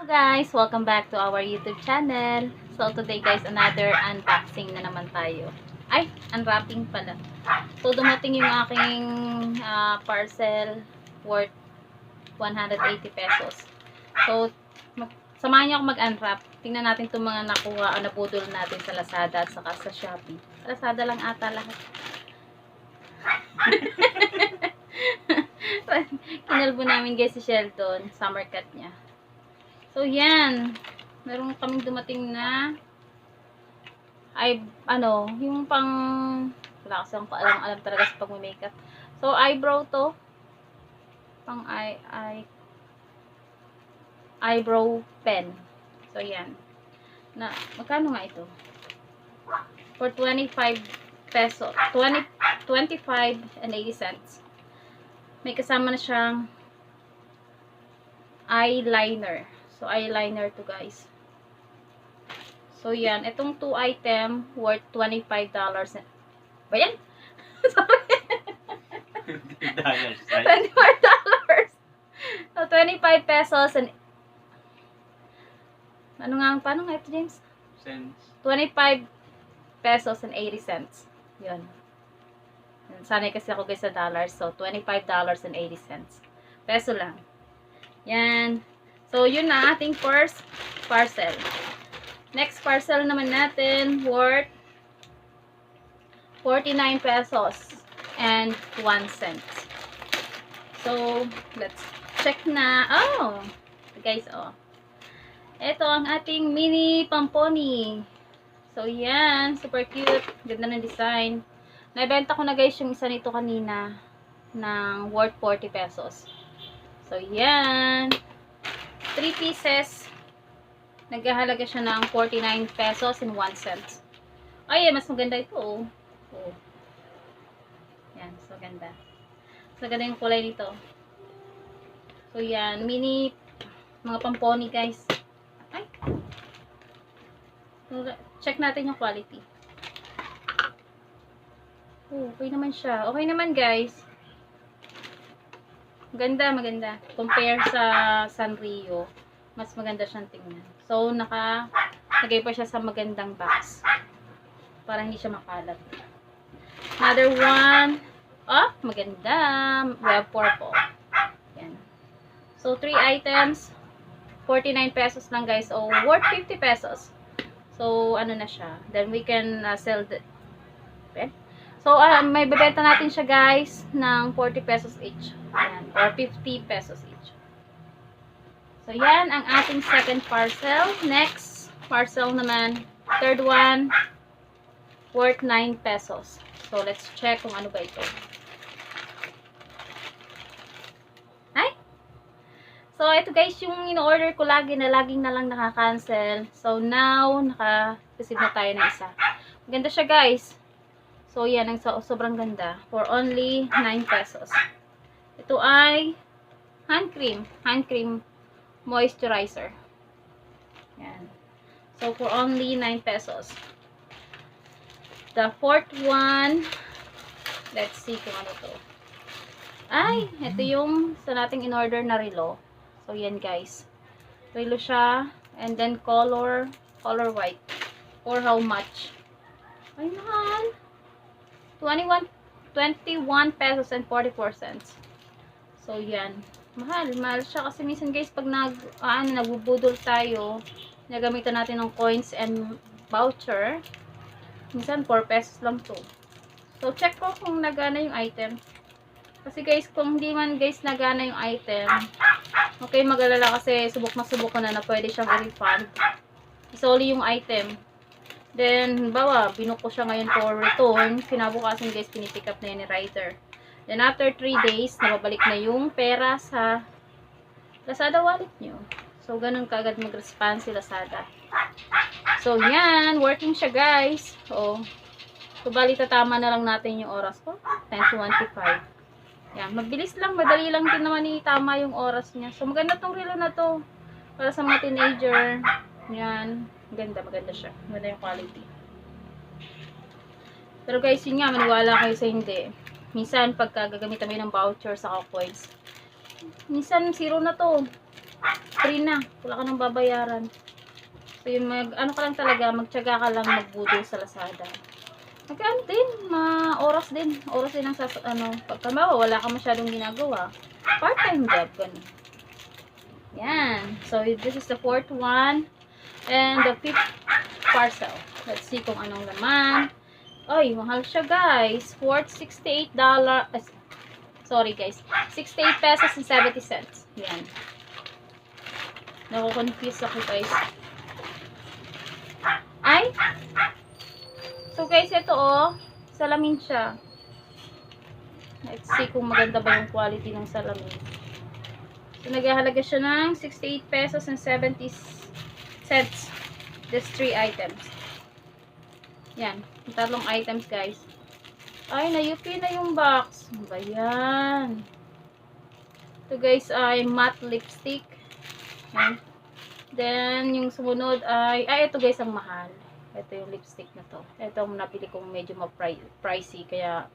Guys, welcome back to our YouTube channel. So today guys, another unboxing na naman tayo. Ay, unwrapping pala. So dumating yung aking parcel worth 180 pesos. So samahan niyo ako mag-unwrap. Tingnan natin itong mga nakuha o nabudol natin sa Lazada at saka sa Shopee. Lazada lang ata lahat. Kinalbo namin guys si Sheldon, summer cut niya. So, yan. Meron kaming dumating na yung pang wala kasi akong alam talaga sa pag-makeup. So, eyebrow to. Pang eyebrow pen. So, yan. Magkano nga ito? For 25 peso. 25 and 80 cents. May kasama na siyang eyeliner. So, eyeliner to guys. So, yan. Itong 2 item worth $25. Ba yan? Sorry. $24. So, 25 pesos and paano nga ito, James? Cents. 25 pesos and 80 cents. Yun. Sanay kasi ako guys sa dollars. So, $25 and 80 cents. Peso lang. Yan. So, yun na ating first parcel. Next parcel naman natin worth 49 pesos and 1 cent. So, let's check na. Oh! Guys, oh. Ito ang ating mini pamponi. So, yan. Super cute. Ganda ng design. Naibenta ko na guys yung isa nito kanina ng worth 40 pesos. So, yan. 3 pieces. Naghahalaga siya ng 49 pesos and 1 cent. Ay, mas maganda ito. Oh. Oh. Yan, so ganda. So ganda yung kulay nito. So yan, mini mga pamponi guys. Ay. So, check natin yung quality. Oh, okay naman siya. Okay naman guys. Maganda. Compare sa Sanrio, mas maganda siyang tingnan. So, nakalagay pa siya sa magandang box. Para hindi siya makalat. Another one. Oh, maganda. We have purple. Yan. So, 3 items. 49 pesos lang guys. So, worth 50 pesos. So, ano na siya. Then, we can sell the... Okay? So, may bebenta natin siya guys ng 40 pesos each. Ayan, or 50 pesos each. So, yan ang ating second parcel. Next parcel naman, third one, worth 9 pesos. So, let's check kung ano ba ito. Hi! So, ito guys, yung in-order ko laging na lang nakaka-cancel. So, now, naka-receive na tayo ng isa. Maganda siya guys. So, yan, sobrang ganda. For only 9 pesos. Ito ay hand cream moisturizer. Yan. So, for only 9 pesos. The fourth one, let's see kung ano to. Ay, ito yung sa nating in-order na relo. So, yan guys. Relo siya. And then, color white. For how much? Ay, mahal. 21 pesos and 44 cents. So, yan. Mahal siya kasi minsan guys, pag nagbubudol tayo, nagamitan natin ng coins and voucher, minsan 4 pesos lang to. So, check ko kung nagana yung item. Kasi guys, kung hindi man guys nagana yung item, okay, mag-alala kasi subok ko na pwede siyang i-refund. Isoli yung item. Then, bawa, binuko ko siya ngayon for return. Kinabukasan guys, pinipick up na yan ni rider. Then, after 3 days, nababalik na yung pera sa Lazada wallet nyo. So, ganun kaagad mag-respond si Lazada. So, yan. Working siya guys. So, bali tatama na lang natin yung oras ko. 10:25. Yan. Mabilis lang. Madali lang din naman tama yung oras niya. So, maganda tong relo na to. Para sa mga teenager. Yan. Maganda siya. Maganda yung quality. Pero guys, yun nga, maniwala kayo sa hindi. Minsan, pagka gagamitan mo ng voucher sa coins, minsan, zero na to. Free na. Wala ka nang babayaran. So, yun, ano ka lang talaga, magtiyaga ka lang magbudol sa Lazada. Magkaan din, oras din. Oras din ang pagka wala ka masyadong ginagawa. Part-time job, ganun. Yan. So, this is the fourth one. And the fifth parcel. Let's see kung anong laman. Ay, mahal siya, guys. Worth $68. Sorry, guys. 68 pesos and 70 cents. Yan. Nako-confuse ako, guys. Ay! So, guys, ito, salamin siya. Let's see kung maganda ba yung quality ng salamin. So, naghahalaga siya ng 68 pesos and 70 cents. There's 3 items. Yan. Yung tatlong items, guys. Ay, na-UP na yung box. Ano ba yan? Ito, guys, ay matte lipstick. Yan. Then, yung sumunod ay ito, guys, ang mahal. Ito yung lipstick na to. Ito ang nabili kong medyo ma-pricey. Kaya,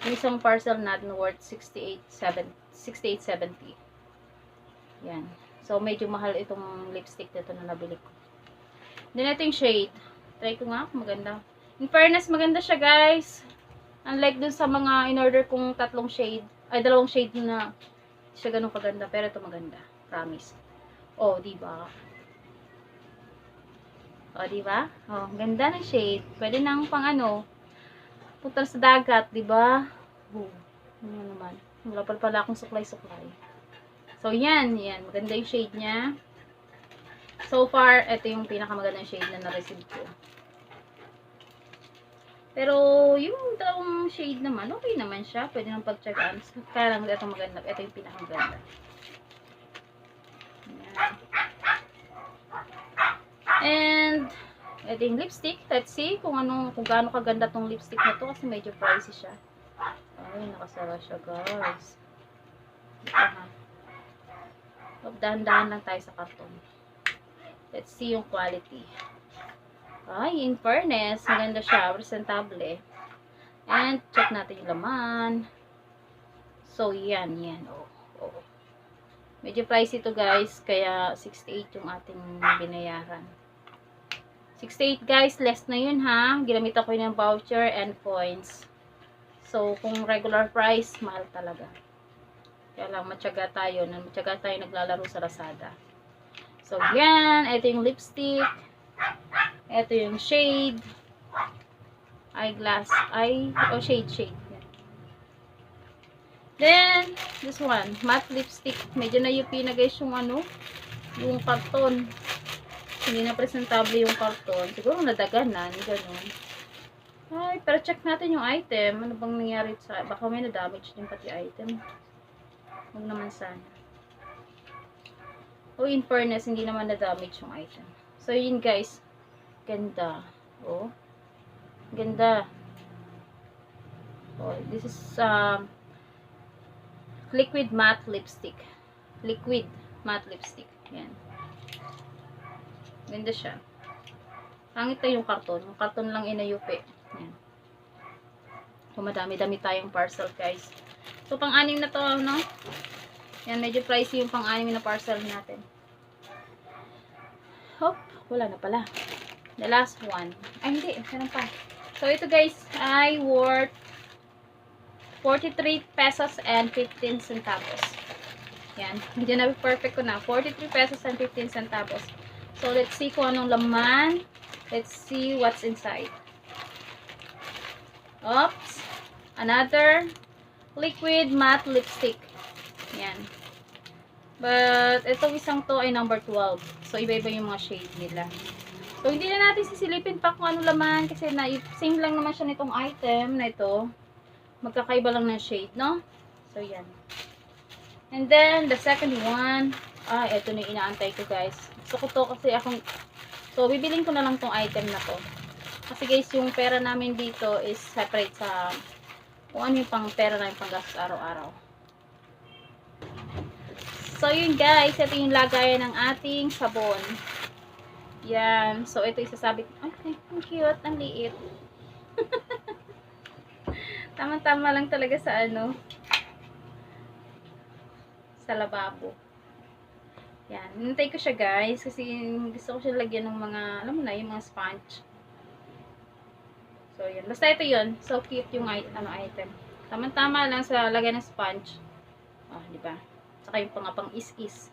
yung isang parcel natin worth 68.70. Yan. So, medyo mahal itong lipstick na to na nabili ko. Then, ito yung shade. Try ko nga kung maganda. In fairness, maganda siya, guys. Unlike dun sa mga in-order kong tatlong shade. Ay, dalawang shade na siya ganun kaganda. Pero ito maganda. Promise. Oh, diba? Oh, diba? Oh, ganda ng shade. Pwede nang pang punta sa dagat, diba? Oh, ano naman. Wala pala akong suklay-suklay. So, yan. Maganda yung shade niya. So far, ito yung pinakamagandang shade na na-receive ko. Pero, yung dalawang shade naman, okay naman siya. Pwede nang pagtsagaan. Kaya lang, ito maganda. Ito yung pinakamaganda. Yan. And, ito yung lipstick. Let's see kung gaano kaganda tong lipstick na to. Kasi medyo pricey siya. Ay, nakasara siya, guys. Dahan-dahan lang tayo sa karton. Let's see yung quality. Ay, in fairness, maganda siya. Presentable. And, check natin yung laman. So, yan. Oh. Medyo pricey to, guys. Kaya, 68 yung ating binayaran. 68, guys. Less na yun, ha. Ginamit ako yun ng voucher and points. So, kung regular price, mahal talaga. Kaya lang, matyaga tayo naglalaro sa Lazada. So, yan. Ito yung lipstick. Ito yung shade. Eyeglass. Shade. Yan. Then, this one. Matte lipstick. Medyo na-UP na, guys, yung yung karton. Hindi na presentable yung karton. Siguro nadaganan. Ganun. Ay, pero check natin yung item. Ano bang nangyari sa... Baka may na-damage din pati item. Huwag naman sana. In fairness, hindi naman na-damage yung item. So, yun, guys. Ganda. Oh. Ganda. Oh, this is liquid matte lipstick. Liquid matte lipstick. Yan. Ganda siya. Pangit na yung karton. Yung karton lang inayupi. Yan. So, madami-dami tayong parcel, guys. So, pang-anim na to, no? Yan, medyo pricey yung pang-anim na parcel natin. Hop, wala na pala. The last one. Ay, hindi. Meron pa. So, ito, guys, ay worth 43 pesos and 15 centavos. Yan. Hindi na perfect ko na. 43 pesos and 15 centavos. So, let's see kung anong laman. Let's see what's inside. Oops. Another liquid matte lipstick. Yan. But, itong isang to ay number 12. So, iba-iba yung mga shade nila. So, hindi na natin sisilipin pa kung ano laman kasi same lang naman siya nitong item na ito. Magkakaiba lang ng shade, no? So, yan. And then, the second one, ito na yung inaantay ko, guys. Gusto ko to kasi so, bibiling ko na lang tong item na to. Kasi, guys, yung pera namin dito is separate sa kung ano yung pang pera namin pang gastos araw-araw. So, yun, guys. Ito yung lagayan ng ating sabon. Yan. So, ito isasabit. Okay, ang cute. Ang liit. Tama-tama lang talaga sa sa lababo. Yan. Hinintay ko siya guys. Kasi gusto ko siya lagyan ng mga, alam mo na, yung mga sponge. So, yun. Basta ito yun. So, cute yung item. Tama-tama lang sa lagay ng sponge. Oh, di ba? Saka yung pang is-is.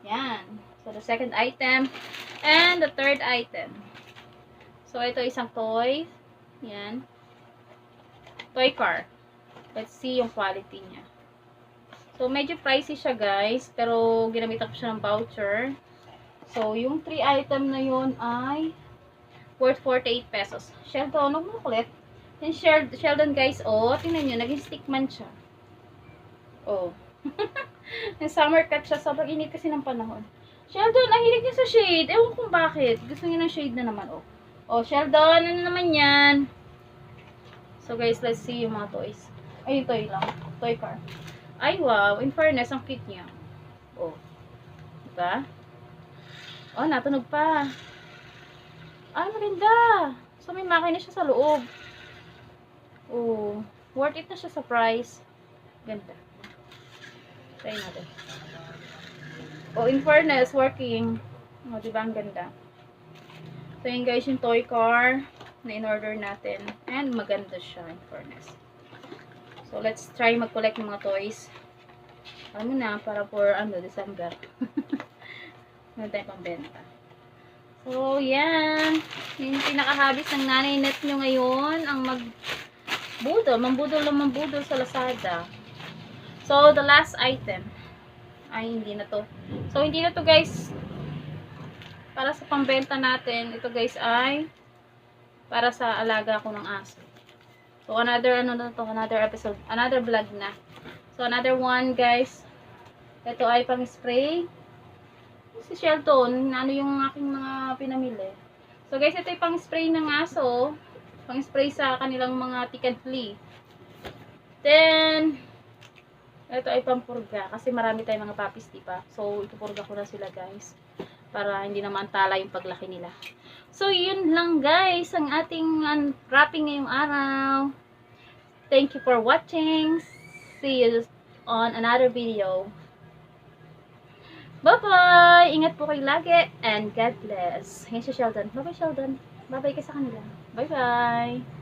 Yan. So, the second item. And the third item. So, ito isang toy. Yan. Toy car. Let's see yung quality niya. So, medyo pricey siya guys. Pero, ginamitan ko siya ng voucher. So, yung 3 item na yun ay worth 48 pesos. Sheldon, huwag mo kulit. Yung Sheldon guys, oh, tingnan nyo, naging stickman siya. Oh. Yung summer cut siya, sobrang init kasi ng panahon. Sheldon, nahilig niya sa shade. Ewan kung bakit. Gusto niya ng shade na naman, oh. Oh, Sheldon, ano naman yan? So guys, let's see yung mga toys. Ay, toy lang. Toy car. Ay, wow. In fairness, ang cute niya. Oh. Diba? Oh, natunog pa. Ay, maganda. So, may makina siya sa loob. Oh, worth it na siya sa price. Ganda. Try natin. Oh, in fairness, working. Oh, diba ang ganda? So, yun guys, yung toy car na in-order natin. And maganda siya, in fairness. So, let's try mag-collect ng mga toys. Alam mo na, para for, December. Meron tayong pambenta. So, yan. Yung pinaka-habis ng nanay net nyo ngayon, ang mambudol sa Lazada. So, the last item. Ay, hindi na to. So, hindi na to guys. Para sa pambenta natin, ito guys ay para sa alaga ko ng aso. So, another episode, another vlog na. So, another one guys. Ito ay pang-spray. Si Shelton, ano yung aking mga pinamili. So guys, ito yung pang-spray ng aso. Pang-spray sa kanilang mga tick and flea. Then, ito ay pampurga. Kasi marami tayong mga puppies, diba? So, ipupurga ko na sila guys. Para hindi naman tala yung paglaki nila. So, yun lang guys, ang ating unwrapping ngayong araw. Thank you for watching. See you on another video. Bye-bye! Ingat po kayo lagi and God bless. Ngayon si Sheldon. Bye-bye Sheldon. Bye-bye ka sa kanila. Bye-bye!